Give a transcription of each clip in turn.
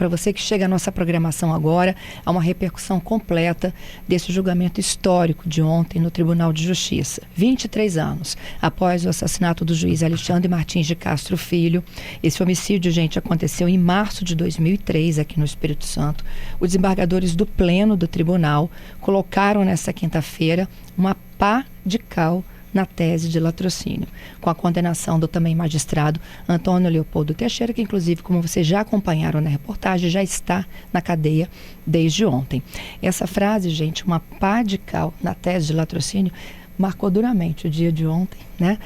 Para você que chega à nossa programação agora, há uma repercussão completa desse julgamento histórico de ontem no Tribunal de Justiça. 23 anos após o assassinato do juiz Alexandre Martins de Castro Filho. Esse homicídio, gente, aconteceu em março de 2003 aqui no Espírito Santo. Os desembargadores do Pleno do Tribunal colocaram nessa quinta-feira uma pá de cal na tese de latrocínio, com a condenação do também magistrado Antônio Leopoldo Teixeira, que inclusive, como vocês já acompanharam na reportagem, já está na cadeia desde ontem. Essa frase, gente, uma pá de cal na tese de latrocínio, marcou duramente o dia de ontem, né?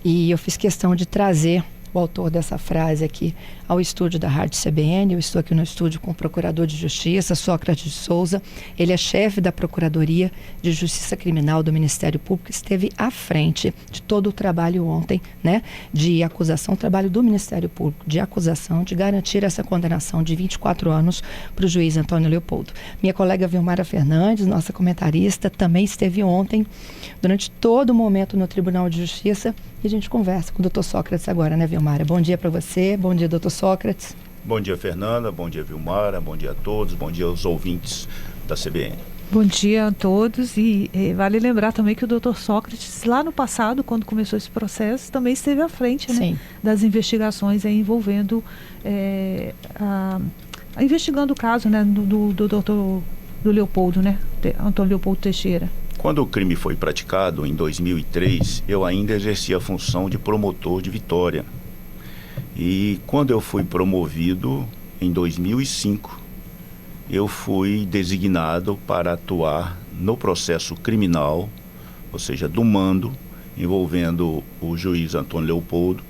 E eu fiz questão de trazer o autor dessa frase aqui ao estúdio da Rádio CBN. Eu estou aqui no estúdio com o Procurador de Justiça, Sócrates de Souza. Ele é chefe da Procuradoria de Justiça Criminal do Ministério Público, esteve à frente de todo o trabalho ontem, né, de acusação, trabalho do Ministério Público, de acusação, de garantir essa condenação de 24 anos para o juiz Antônio Leopoldo. Minha colega Vilmara Fernandes, nossa comentarista, também esteve ontem, durante todo o momento no Tribunal de Justiça, e a gente conversa com o doutor Sócrates agora, né, Vilmara? Bom dia para você, bom dia, doutor Sócrates. Bom dia, Fernanda, bom dia, Vilmara, bom dia a todos, bom dia aos ouvintes da CBN. Bom dia a todos e vale lembrar também que o doutor Sócrates, lá no passado, quando começou esse processo, também esteve à frente, né, das investigações aí envolvendo, investigando o caso, né, do doutor Leopoldo, né, Antônio Leopoldo Teixeira. Quando o crime foi praticado, em 2003, eu ainda exercia a função de promotor de Vitória. E quando eu fui promovido, em 2005, eu fui designado para atuar no processo criminal, ou seja, do mando, envolvendo o juiz Antônio Leopoldo,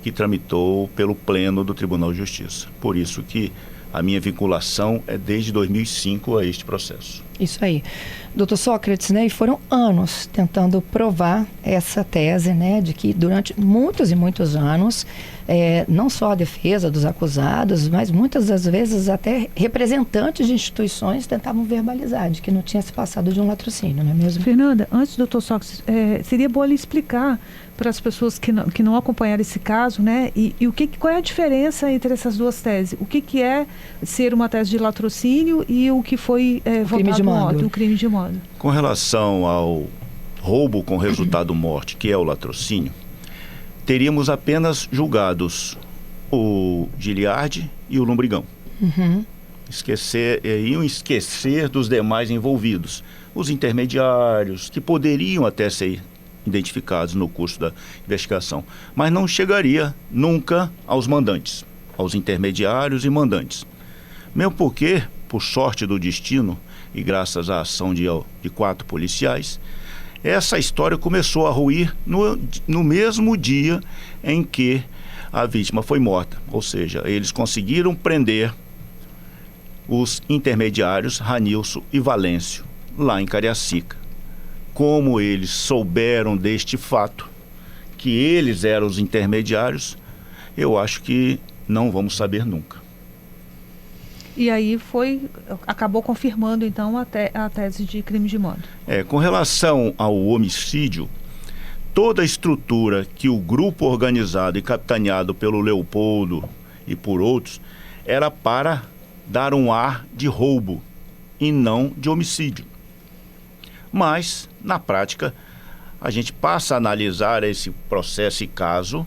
que tramitou pelo Pleno do Tribunal de Justiça. Por isso que a minha vinculação é desde 2005 a este processo. Isso aí. Doutor Sócrates, né, e foram anos tentando provar essa tese, né, de que durante muitos e muitos anos, não só a defesa dos acusados, mas muitas das vezes até representantes de instituições tentavam verbalizar de que não tinha se passado de um latrocínio, não é mesmo? Fernanda, antes, doutor Sócrates, seria bom ele explicar para as pessoas que não acompanharam esse caso, né, e qual é a diferença entre essas duas teses? O que é ser uma tese de latrocínio e o que foi votado ontem, o crime de modo? Com relação ao roubo com resultado morte, que é o latrocínio, teríamos apenas julgados o Giliardi e o Lombrigão. Uhum. Iam esquecer dos demais envolvidos, os intermediários, que poderiam até ser identificados no curso da investigação, mas não chegaria nunca aos mandantes, aos intermediários e mandantes. Mesmo porque, por sorte do destino, e graças à ação de 4 policiais, essa história começou a ruir no mesmo dia em que a vítima foi morta. Ou seja, eles conseguiram prender os intermediários Ranilson e Valêncio, lá em Cariacica. Como eles souberam deste fato, que eles eram os intermediários, eu acho que não vamos saber nunca. E aí acabou confirmando então a tese de crime de modo. Com relação ao homicídio, toda a estrutura que o grupo organizado e capitaneado pelo Leopoldo e por outros era para dar um ar de roubo e não de homicídio. Mas, na prática, a gente passa a analisar esse processo e caso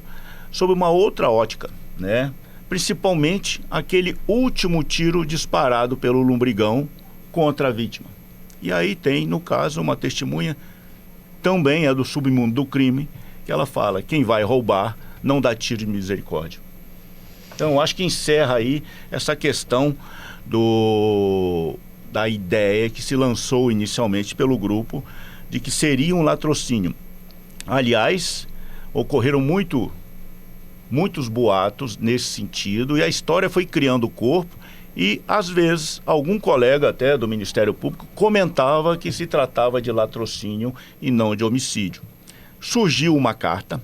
sob uma outra ótica, né? Principalmente aquele último tiro disparado pelo Lombrigão contra a vítima. E aí tem, no caso, uma testemunha, também é do submundo do crime, que ela fala: quem vai roubar não dá tiro de misericórdia. Então, acho que encerra aí essa questão da ideia que se lançou inicialmente pelo grupo de que seria um latrocínio. Aliás, ocorreram muitos boatos nesse sentido, e a história foi criando corpo, e às vezes algum colega até do Ministério Público comentava que se tratava de latrocínio e não de homicídio. Surgiu uma carta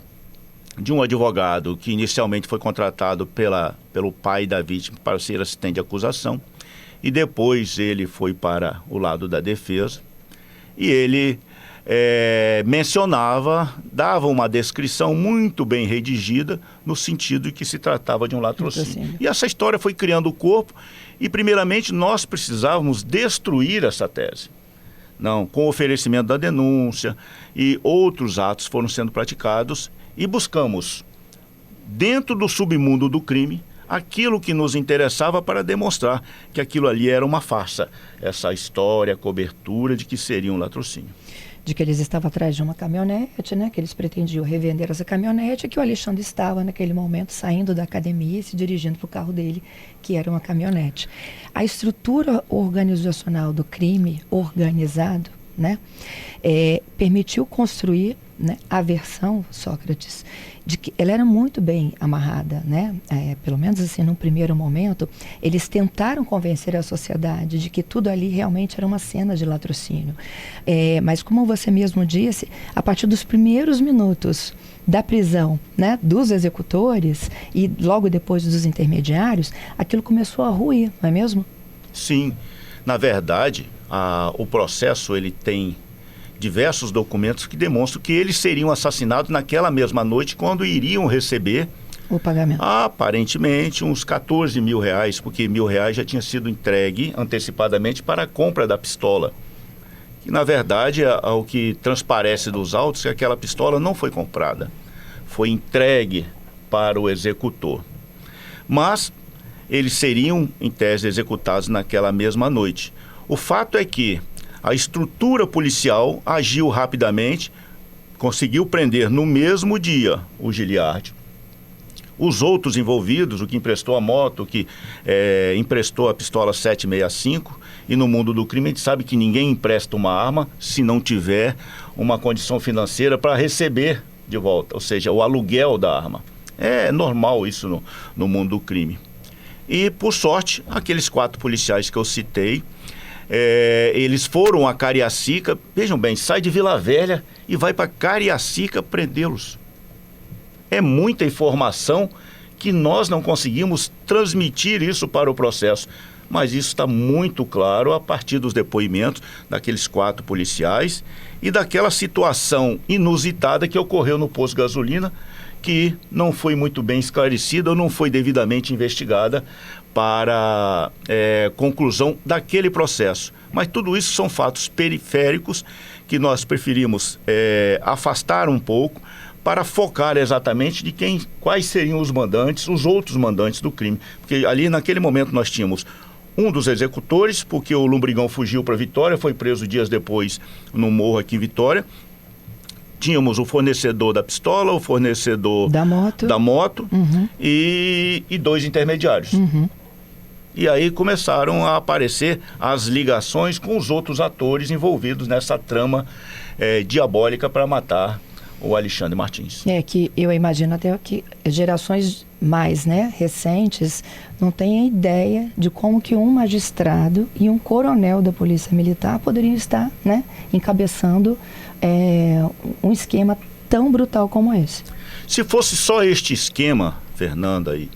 de um advogado que inicialmente foi contratado pelo pai da vítima para ser assistente de acusação, e depois ele foi para o lado da defesa, e ele dava uma descrição muito bem redigida no sentido de que se tratava de um latrocínio. E essa história foi criando o corpo, E, primeiramente, nós precisávamos destruir essa tese. Não, com o oferecimento da denúncia e outros atos foram sendo praticados e buscamos, dentro do submundo do crime, aquilo que nos interessava para demonstrar que aquilo ali era uma farsa. Essa história, a cobertura de que seria um latrocínio. De que eles estavam atrás de uma caminhonete, né? Que eles pretendiam revender essa caminhonete, que o Alexandre estava naquele momento saindo da academia e se dirigindo para o carro dele, que era uma caminhonete. A estrutura organizacional do crime organizado, né? Permitiu construir, né, a versão, Sócrates, de que ela era muito bem amarrada, né? Pelo menos assim, num primeiro momento, eles tentaram convencer a sociedade de que tudo ali realmente era uma cena de latrocínio. Mas como você mesmo disse, a partir dos primeiros minutos da prisão, né, dos executores e logo depois dos intermediários, aquilo começou a ruir, não é mesmo? Sim. Na verdade, o processo ele tem diversos documentos que demonstram que eles seriam assassinados naquela mesma noite quando iriam receber o pagamento. Aparentemente uns 14 mil reais, porque R$1.000 já tinha sido entregue antecipadamente para a compra da pistola. Que na verdade, ao que transparece dos autos, que aquela pistola não foi comprada, foi entregue para o executor. Mas eles seriam, em tese, executados naquela mesma noite. O fato é que a estrutura policial agiu rapidamente, conseguiu prender no mesmo dia o Giliardi. Os outros envolvidos, o que emprestou a moto, o que emprestou a pistola 765, e no mundo do crime a gente sabe que ninguém empresta uma arma se não tiver uma condição financeira para receber de volta, ou seja, o aluguel da arma. É normal isso no mundo do crime. E, por sorte, aqueles 4 policiais que eu citei, eles foram a Cariacica, vejam bem, sai de Vila Velha e vai para Cariacica prendê-los. É muita informação que nós não conseguimos transmitir isso para o processo, mas isso está muito claro a partir dos depoimentos daqueles 4 policiais e daquela situação inusitada que ocorreu no posto de gasolina, que não foi muito bem esclarecida ou não foi devidamente investigada para conclusão daquele processo. Mas tudo isso são fatos periféricos que nós preferimos afastar um pouco para focar exatamente de quais seriam os mandantes, os outros mandantes do crime. Porque ali naquele momento nós tínhamos um dos executores, porque o Lombrigão fugiu para Vitória, foi preso dias depois no morro aqui em Vitória. Tínhamos o fornecedor da pistola, o fornecedor da moto uhum. e 2 intermediários. Uhum. E aí começaram a aparecer as ligações com os outros atores envolvidos nessa trama diabólica para matar o Alexandre Martins. Que eu imagino até que gerações mais, né, recentes não têm ideia de como que um magistrado e um coronel da Polícia Militar poderiam estar, né, encabeçando um esquema tão brutal como esse. Se fosse só este esquema, Fernanda, aí,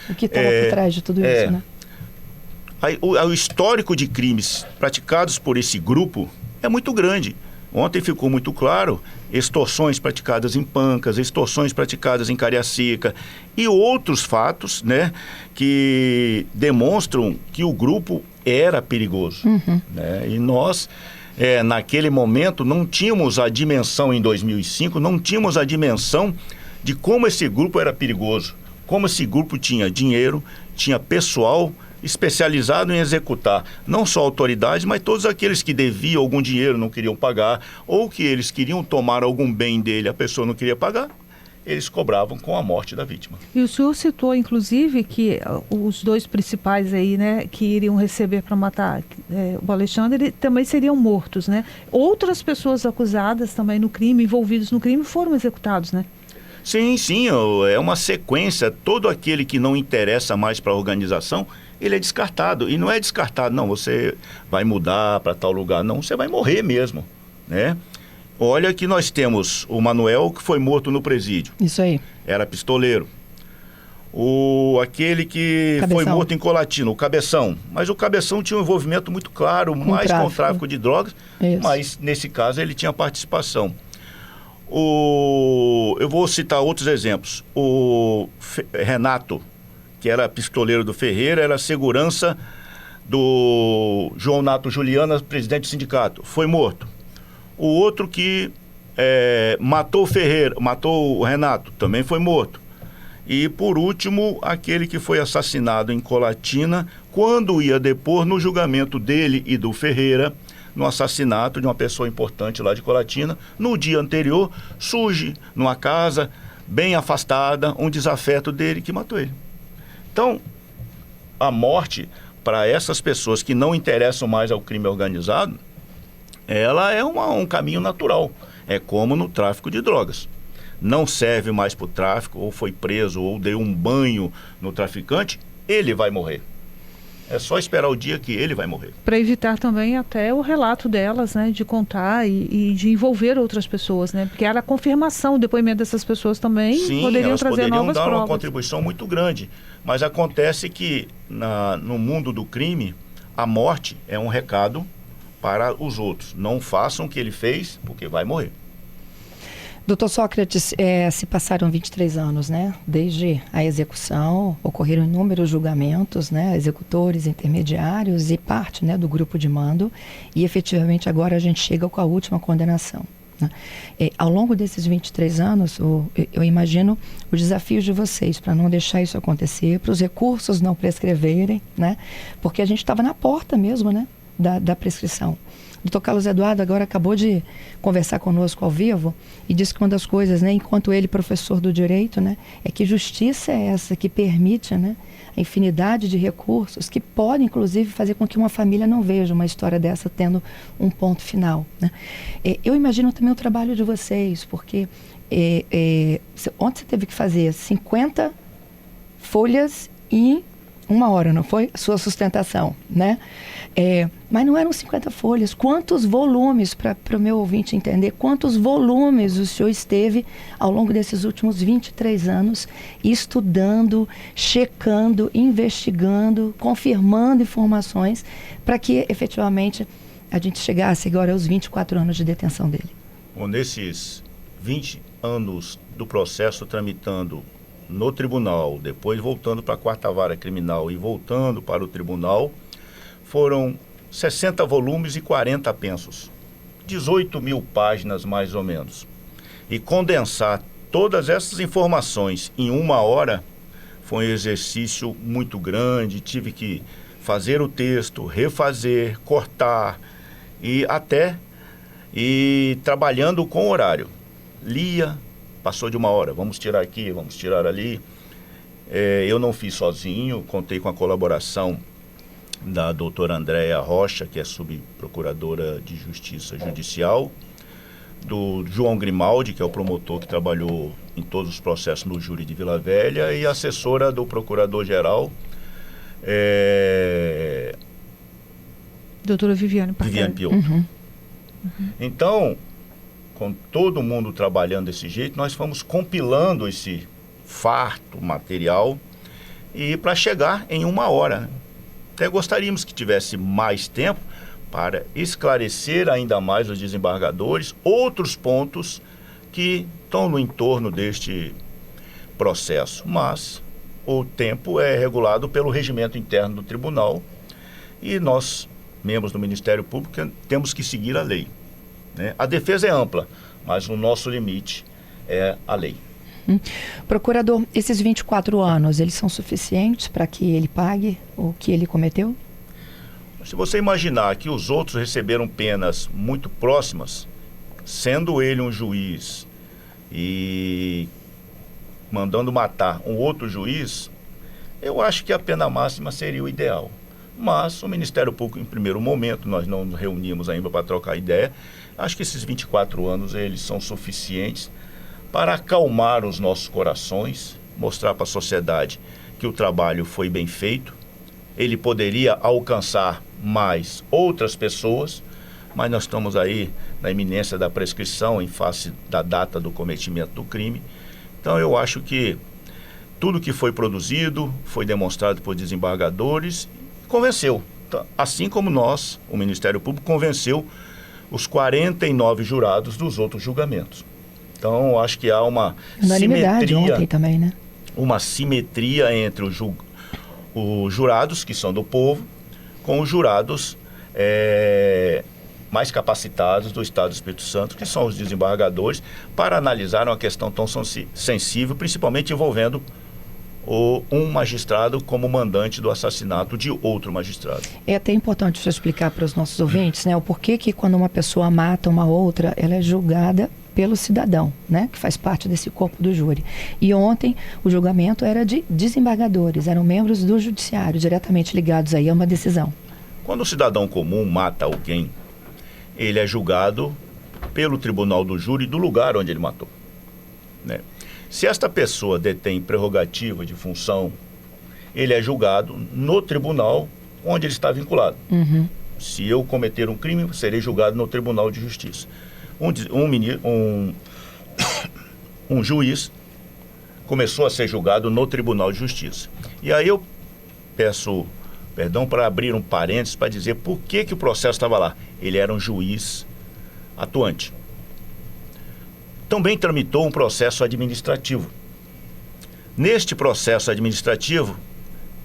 o que estava por trás de tudo isso, né? O histórico de crimes praticados por esse grupo é muito grande. Ontem ficou muito claro, extorsões praticadas em Pancas, extorsões praticadas em Cariacica e outros fatos, né, que demonstram que o grupo era perigoso. Uhum. Né? E nós, naquele momento, não tínhamos a dimensão, em 2005, não tínhamos a dimensão de como esse grupo era perigoso, como esse grupo tinha dinheiro, tinha pessoal especializado em executar não só autoridades, mas todos aqueles que deviam algum dinheiro, não queriam pagar, ou que eles queriam tomar algum bem dele, a pessoa não queria pagar, eles cobravam com a morte da vítima. E o senhor citou, inclusive, que os 2 principais aí, né, que iriam receber para matar o Alexandre, também seriam mortos, né? Outras pessoas acusadas também no crime, envolvidos no crime, foram executados, né? Sim, é uma sequência. Todo aquele que não interessa mais para a organização, ele é descartado. E não é descartado, não, você vai mudar para tal lugar, não, você vai morrer mesmo, né? Olha que nós temos o Manuel, que foi morto no presídio. Isso aí. Era pistoleiro. Aquele que Cabeção. foi morto em Colatina, o Cabeção. Mas o Cabeção tinha um envolvimento muito claro, mais com o tráfico de drogas, isso. Mas nesse caso ele tinha participação. Eu vou citar outros exemplos. O Renato, que era pistoleiro do Ferreira, era segurança do João Nato Juliana, presidente do sindicato, foi morto. O outro que matou o Renato, também foi morto. E, por último, aquele que foi assassinado em Colatina, quando ia depor no julgamento dele e do Ferreira, no assassinato de uma pessoa importante lá de Colatina. No dia anterior, surge numa casa bem afastada um desafeto dele que matou ele. Então, a morte, para essas pessoas que não interessam mais ao crime organizado, ela é um caminho natural. É como no tráfico de drogas. Não serve mais para o tráfico, ou foi preso, ou deu um banho no traficante, ele vai morrer. É só esperar o dia que ele vai morrer. Para evitar também até o relato delas, né, de contar e de envolver outras pessoas, né? Porque era a confirmação, o depoimento dessas pessoas também. Sim, poderiam elas trazer poderiam novas dar provas. uma contribuição muito grande. Mas acontece que no mundo do crime, a morte é um recado para os outros. Não façam o que ele fez, porque vai morrer. Doutor Sócrates, se passaram 23 anos, né? Desde a execução, ocorreram inúmeros julgamentos, né? Executores, intermediários e parte, né, do grupo de mando. E efetivamente agora a gente chega com a última condenação, né? Ao longo desses 23 anos, eu imagino os desafios de vocês para não deixar isso acontecer, para os recursos não prescreverem, né? Porque a gente estava na porta mesmo, né, da prescrição. O doutor Carlos Eduardo agora acabou de conversar conosco ao vivo e disse que uma das coisas, né, enquanto ele professor do direito, né, é que justiça é essa que permite, né, a infinidade de recursos que podem, inclusive, fazer com que uma família não veja uma história dessa tendo um ponto final, né? Eu imagino também o trabalho de vocês, porque ontem você teve que fazer 50 folhas em 1 hora, não foi? Sua sustentação, né? Mas não eram 50 folhas. Quantos volumes, para o meu ouvinte entender, quantos volumes o senhor esteve ao longo desses últimos 23 anos estudando, checando, investigando, confirmando informações para que efetivamente a gente chegasse agora aos 24 anos de detenção dele? Bom, nesses 20 anos do processo tramitando no tribunal, depois voltando para a 4ª Vara Criminal e voltando para o tribunal, foram 60 volumes e 40 apensos, 18 mil páginas mais ou menos. E condensar todas essas informações em 1 hora foi um exercício muito grande. Tive que fazer o texto, refazer, cortar e trabalhando com horário. Lia, passou de 1 hora, vamos tirar aqui, vamos tirar ali. Eu não fiz sozinho, contei com a colaboração da doutora Andréa Rocha, que é subprocuradora de Justiça Judicial, do João Grimaldi, que é o promotor que trabalhou em todos os processos no júri de Vila Velha, e a assessora do procurador-geral, doutora Viviane Piotr. Então, com todo mundo trabalhando desse jeito, nós fomos compilando esse farto material e para chegar em 1 hora, né? Até gostaríamos que tivesse mais tempo para esclarecer ainda mais os desembargadores outros pontos que estão no entorno deste processo. Mas o tempo é regulado pelo regimento interno do tribunal e nós, membros do Ministério Público, temos que seguir a lei, né? A defesa é ampla, mas o nosso limite é a lei. Procurador, esses 24 anos, eles são suficientes para que ele pague o que ele cometeu? Se você imaginar que os outros receberam penas muito próximas, sendo ele um juiz e mandando matar um outro juiz, eu acho que a pena máxima seria o ideal. Mas o Ministério Público, em primeiro momento, nós não nos reunimos ainda para trocar ideia. Acho que esses 24 anos eles são suficientes para acalmar os nossos corações, mostrar para a sociedade que o trabalho foi bem feito. Ele poderia alcançar mais outras pessoas, mas nós estamos aí na iminência da prescrição em face da data do cometimento do crime. Então eu acho que tudo que foi produzido foi demonstrado por desembargadores e convenceu. Assim como nós, o Ministério Público, convenceu os 49 jurados dos outros julgamentos. Então, acho que há uma unanimidade ontem também, né? Uma simetria entre os jurados, que são do povo, com os jurados mais capacitados do Estado do Espírito Santo, que são os desembargadores, para analisar uma questão tão sensível, principalmente envolvendo um magistrado como mandante do assassinato de outro magistrado. É até importante você explicar para os nossos ouvintes, né, o porquê que quando uma pessoa mata uma outra, ela é julgada pelo cidadão, né, que faz parte desse corpo do júri. E ontem o julgamento era de desembargadores, eram membros do judiciário, diretamente ligados aí a uma decisão. Quando o cidadão comum mata alguém, ele é julgado pelo tribunal do júri do lugar onde ele matou, né? Se esta pessoa detém prerrogativa de função, ele é julgado no tribunal onde ele está vinculado. Uhum. Se eu cometer um crime, serei julgado no Tribunal de Justiça. Um juiz começou a ser julgado no Tribunal de Justiça. E aí eu peço perdão para abrir um parênteses para dizer por que o processo estava lá. Ele era um juiz atuante. Também tramitou um processo administrativo. Neste processo administrativo,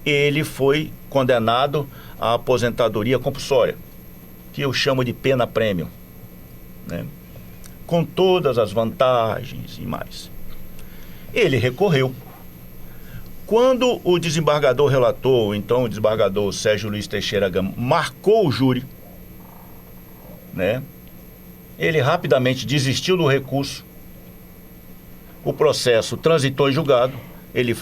ele foi condenado à aposentadoria compulsória, que eu chamo de pena prêmio, né? Com todas as vantagens e mais. Ele recorreu. Quando o desembargador relator, então o desembargador Sérgio Luiz Teixeira Gama, marcou o júri, né? Ele rapidamente desistiu do recurso. O processo transitou em julgado, ele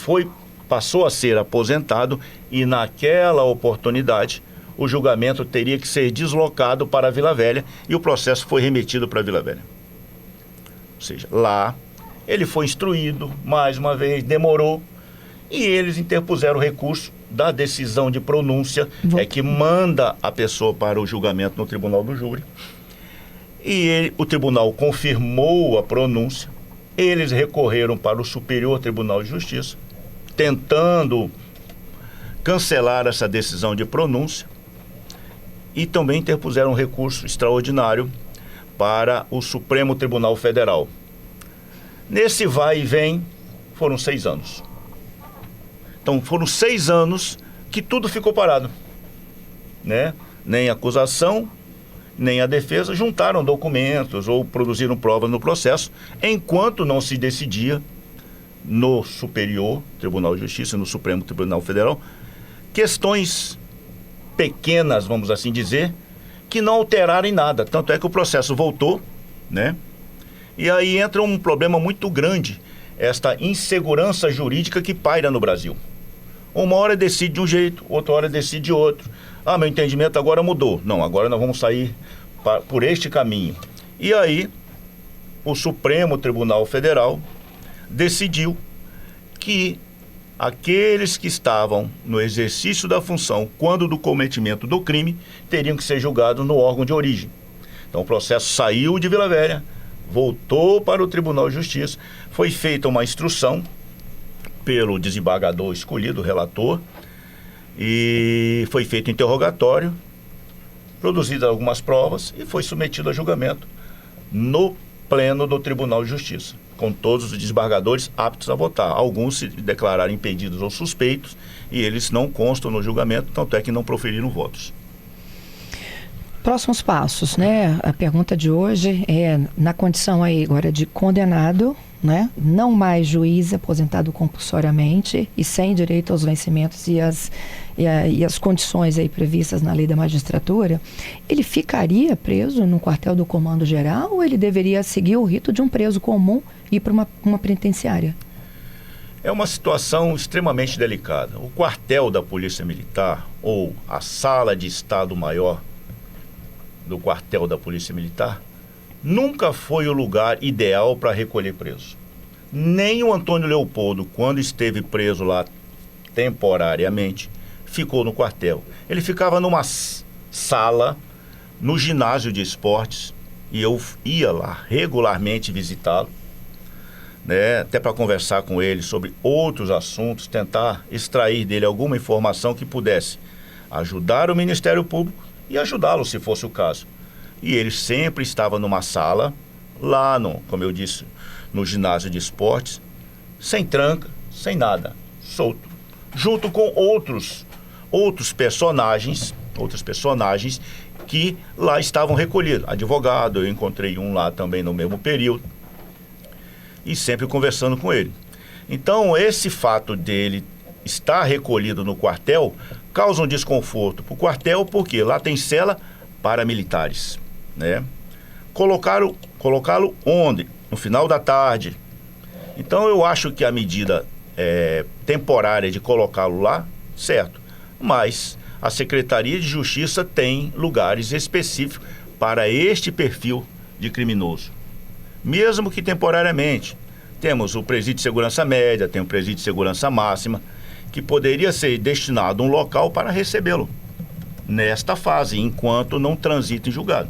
passou a ser aposentado e naquela oportunidade o julgamento teria que ser deslocado para a Vila Velha e o processo foi remetido para a Vila Velha. Ou seja, lá ele foi instruído, mais uma vez, demorou, e eles interpuseram o recurso da decisão de pronúncia, que manda a pessoa para o julgamento no tribunal do júri. E o tribunal confirmou a pronúncia, eles recorreram para o Superior Tribunal de Justiça, tentando cancelar essa decisão de pronúncia, e também interpuseram um recurso extraordinário para o Supremo Tribunal Federal. Nesse vai e vem, foram 6 anos. Então, foram 6 anos que tudo ficou parado, né? Nem a acusação, nem a defesa juntaram documentos ou produziram provas no processo, enquanto não se decidia no Superior Tribunal de Justiça, no Supremo Tribunal Federal, questões pequenas, vamos assim dizer, que não alteraram em nada. Tanto é que o processo voltou, né? E aí entra um problema muito grande, esta insegurança jurídica que paira no Brasil. Uma hora decide de um jeito, outra hora decide de outro. Ah, meu entendimento agora mudou. Não, agora nós vamos sair por este caminho. E aí, o Supremo Tribunal Federal decidiu que aqueles que estavam no exercício da função quando do cometimento do crime teriam que ser julgados no órgão de origem. Então o processo saiu de Vila Velha, voltou para o Tribunal de Justiça, foi feita uma instrução pelo desembargador escolhido, o relator, e foi feito interrogatório, produzidas algumas provas e foi submetido a julgamento no pleno do Tribunal de Justiça, com todos os desembargadores aptos a votar. Alguns se declararam impedidos ou suspeitos e eles não constam no julgamento, tanto é que não proferiram votos. Próximos passos, né? A pergunta de hoje é na condição aí agora de condenado, né? Não mais juiz aposentado compulsoriamente e sem direito aos vencimentos e as condições aí previstas na lei da magistratura, ele ficaria preso no quartel do Comando Geral ou ele deveria seguir o rito de um preso comum e ir para uma penitenciária? É uma situação extremamente delicada. O quartel da Polícia Militar ou a sala de Estado-Maior do quartel da Polícia Militar nunca foi o lugar ideal para recolher preso. Nem o Antônio Leopoldo, quando esteve preso lá temporariamente, ficou no quartel. Ele ficava numa sala no ginásio de esportes e eu ia lá regularmente visitá-lo, né, até para conversar com ele sobre outros assuntos, tentar extrair dele alguma informação que pudesse ajudar o Ministério Público e ajudá-lo se fosse o caso. E ele sempre estava numa sala, lá como eu disse, no ginásio de esportes, sem tranca, sem nada, solto, junto com outros personagens outros personagens que lá estavam recolhidos. Advogado, eu encontrei um lá também no mesmo período, e sempre conversando com ele. Então, esse fato dele estar recolhido no quartel causa um desconforto para o quartel, porque lá tem cela para militares, né? Colocá-lo onde? No final da tarde. Então, eu acho que a medida temporária de colocá-lo lá, certo, mas a Secretaria de Justiça tem lugares específicos para este perfil de criminoso, mesmo que temporariamente. Temos o presídio de segurança média, tem o presídio de segurança máxima, que poderia ser destinado a um local para recebê-lo nesta fase, enquanto não transita em julgado,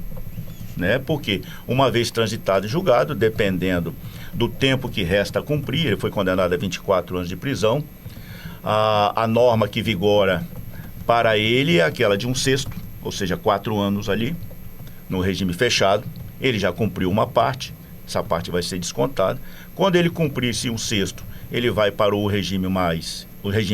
né? Porque uma vez transitado em julgado, dependendo do tempo que resta a cumprir, ele foi condenado a 24 anos de prisão, a norma que vigora para ele é aquela de 1/6, ou seja, 4 anos ali, no regime fechado. Ele já cumpriu uma parte, essa parte vai ser descontada. Quando ele cumprir-se 1/6, ele vai para o regime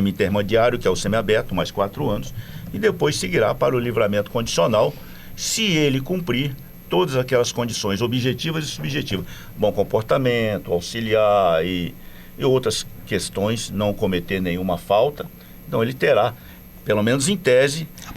intermediário, que é o semiaberto, mais 4 anos, e depois seguirá para o livramento condicional, se ele cumprir todas aquelas condições objetivas e subjetivas, bom comportamento, auxiliar e outras questões, não cometer nenhuma falta. Então ele terá, pelo menos em tese, a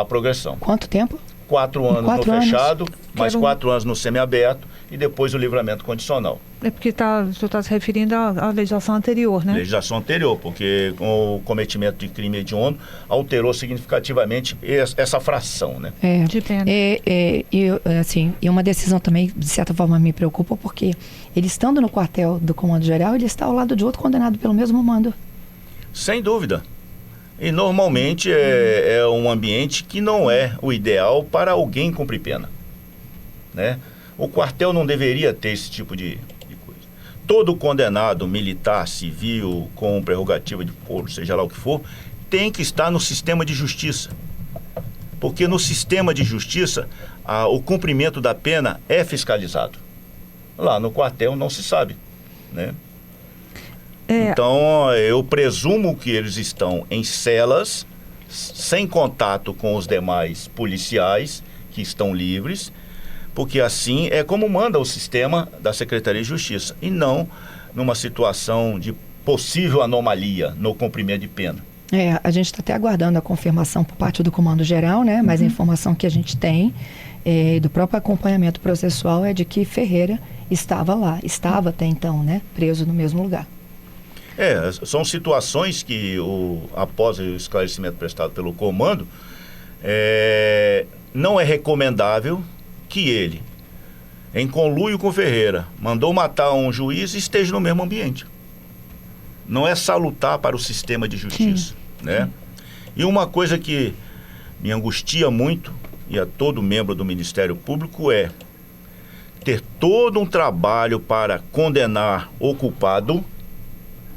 progressão. Quanto tempo? 4 anos no fechado, mais 4 anos no semiaberto e depois o livramento condicional. É porque o senhor está se referindo à legislação anterior, né? Legislação anterior, porque com o cometimento de crime hediondo alterou significativamente essa fração, né? De pena. E uma decisão também, de certa forma, me preocupa, porque ele estando no quartel do Comando Geral, ele está ao lado de outro condenado pelo mesmo mando. Sem dúvida. E normalmente é um ambiente que não é o ideal para alguém cumprir pena, né? O quartel não deveria ter esse tipo de coisa. Todo condenado militar, civil, com prerrogativa de foro, seja lá o que for, tem que estar no sistema de justiça. Porque no sistema de justiça, o cumprimento da pena é fiscalizado. Lá no quartel não se sabe, né? Então, eu presumo que eles estão em celas, sem contato com os demais policiais, que estão livres, porque assim é como manda o sistema da Secretaria de Justiça, e não numa situação de possível anomalia no cumprimento de pena. A gente está até aguardando a confirmação por parte do Comando Geral, né? Mas a informação que a gente tem do próprio acompanhamento processual é de que Ferreira estava até então, né? Preso no mesmo lugar. São situações que, após o esclarecimento prestado pelo comando, não é recomendável que ele, em conluio com Ferreira, mandou matar um juiz e esteja no mesmo ambiente. Não é salutar para o sistema de justiça, né? E uma coisa que me angustia muito, e a todo membro do Ministério Público, é ter todo um trabalho para condenar o culpado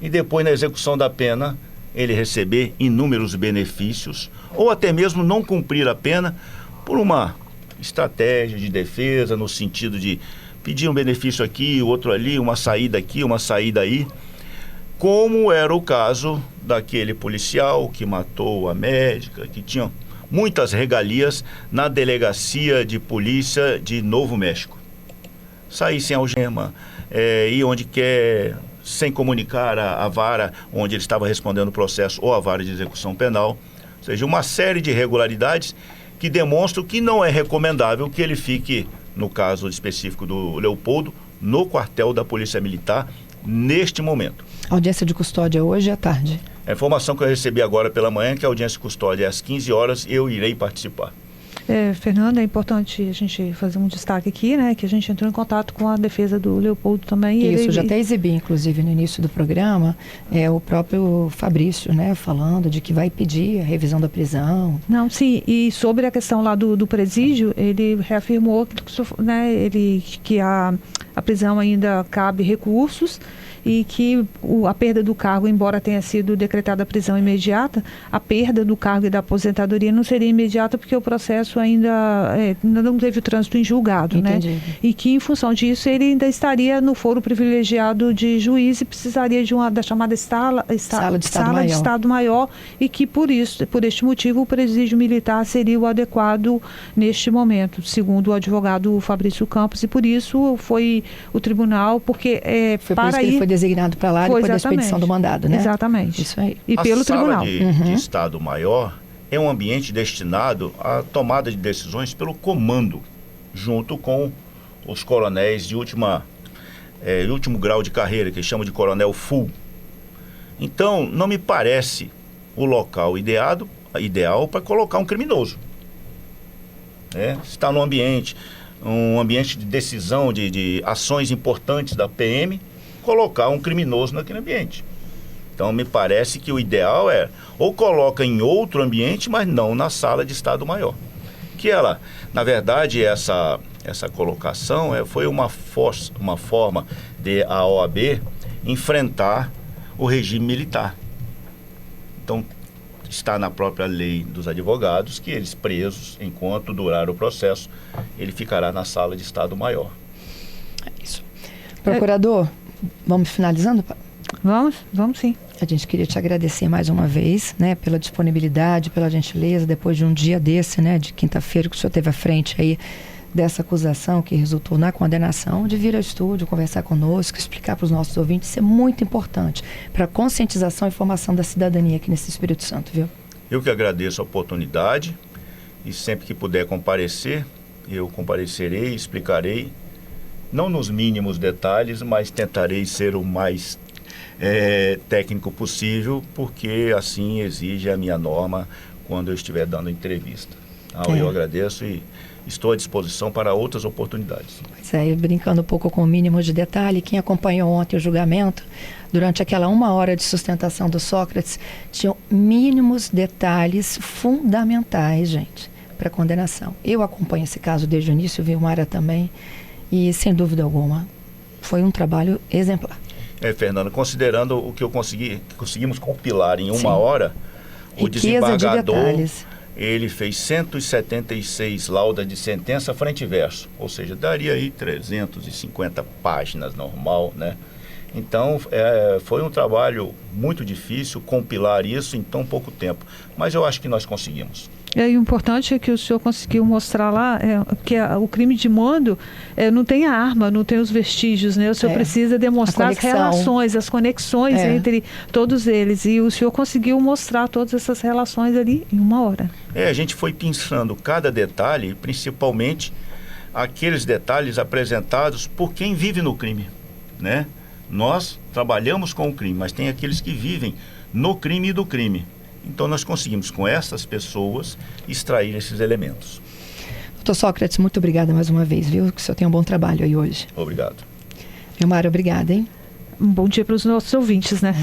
e depois, na execução da pena, ele receber inúmeros benefícios, ou até mesmo não cumprir a pena por uma estratégia de defesa, no sentido de pedir um benefício aqui, outro ali, uma saída aqui, uma saída aí, como era o caso daquele policial que matou a médica, que tinha muitas regalias na delegacia de polícia de Novo México. Sair sem algema, ir onde quer, sem comunicar a vara onde ele estava respondendo o processo ou a vara de execução penal. Ou seja, uma série de irregularidades que demonstram que não é recomendável que ele fique, no caso específico do Leopoldo, no quartel da Polícia Militar, neste momento. A audiência de custódia hoje à tarde? A informação que eu recebi agora pela manhã é que a audiência de custódia é às 15 horas e eu irei participar. Fernanda, é importante a gente fazer um destaque aqui, né? Que a gente entrou em contato com a defesa do Leopoldo também. Isso, já até exibi, inclusive, no início do programa, o próprio Fabrício, né? Falando de que vai pedir a revisão da prisão. Não, sim, e sobre a questão lá do presídio, ele reafirmou que, né, que a prisão ainda cabe recursos e que a perda do cargo, embora tenha sido decretada a prisão imediata, a perda do cargo e da aposentadoria não seria imediata porque o processo ainda não teve o trânsito em julgado, Entendi. né? E que, em função disso, ele ainda estaria no foro privilegiado de juiz e precisaria da chamada sala de Estado Maior, e que, por este motivo, o presídio militar seria o adequado neste momento, segundo o advogado Fabrício Campos, e por isso foi o tribunal, porque foi por isso que ele foi designado para lá depois da expedição do mandado, né? Exatamente. Isso aí. E pelo tribunal. A sala de Estado Maior é um ambiente destinado à tomada de decisões pelo comando, junto com os coronéis de último grau de carreira, que chama de coronel full. Então, não me parece o local ideal para colocar um criminoso. Está num ambiente de decisão de ações importantes da PM, colocar um criminoso naquele ambiente. Então, me parece que o ideal é ou coloca em outro ambiente, mas não na sala de Estado Maior. Que ela, na verdade, essa colocação foi uma forma de a OAB enfrentar o regime militar. Então, está na própria lei dos advogados que eles presos, enquanto durar o processo, ele ficará na sala de Estado Maior. É isso. Procurador, vamos finalizando? Vamos sim. A gente queria te agradecer mais uma vez, né, pela disponibilidade, pela gentileza, depois de um dia desse, né, de quinta-feira, que o senhor teve à frente aí dessa acusação que resultou na condenação, de vir ao estúdio, conversar conosco, explicar para os nossos ouvintes. Isso é muito importante para a conscientização e formação da cidadania aqui nesse Espírito Santo, viu? Eu que agradeço a oportunidade e sempre que puder comparecer, eu comparecerei, explicarei, não nos mínimos detalhes, mas tentarei ser o mais técnico possível, porque assim exige a minha norma quando eu estiver dando entrevista. Eu agradeço e estou à disposição para outras oportunidades. Pois é, brincando um pouco com o mínimo de detalhe, quem acompanhou ontem o julgamento, durante aquela 1 hora de sustentação do Sócrates, tinham mínimos detalhes fundamentais, gente, para a condenação. Eu acompanho esse caso desde o início, Vilmara também, e sem dúvida alguma, foi um trabalho exemplar. Fernando, considerando o que conseguimos compilar em 1 hora, o riqueza desembargador, de detalhes. Ele fez 176 laudas de sentença frente e verso, ou seja, daria aí 350 páginas normal, né? Então, foi um trabalho muito difícil compilar isso em tão pouco tempo, mas eu acho que nós conseguimos. E o importante é que o senhor conseguiu mostrar lá que o crime de mando não tem a arma, não tem os vestígios, né? O senhor precisa demonstrar as relações, as conexões entre todos eles. E o senhor conseguiu mostrar todas essas relações ali em 1 hora. A gente foi pensando cada detalhe, principalmente aqueles detalhes apresentados por quem vive no crime, né? Nós trabalhamos com o crime, mas tem aqueles que vivem no crime e do crime. Então, nós conseguimos, com essas pessoas, extrair esses elementos. Doutor Sócrates, muito obrigada mais uma vez, viu? Que o senhor tem um bom trabalho aí hoje. Obrigado. Vilmara, obrigada, hein? Um bom dia para os nossos ouvintes, né?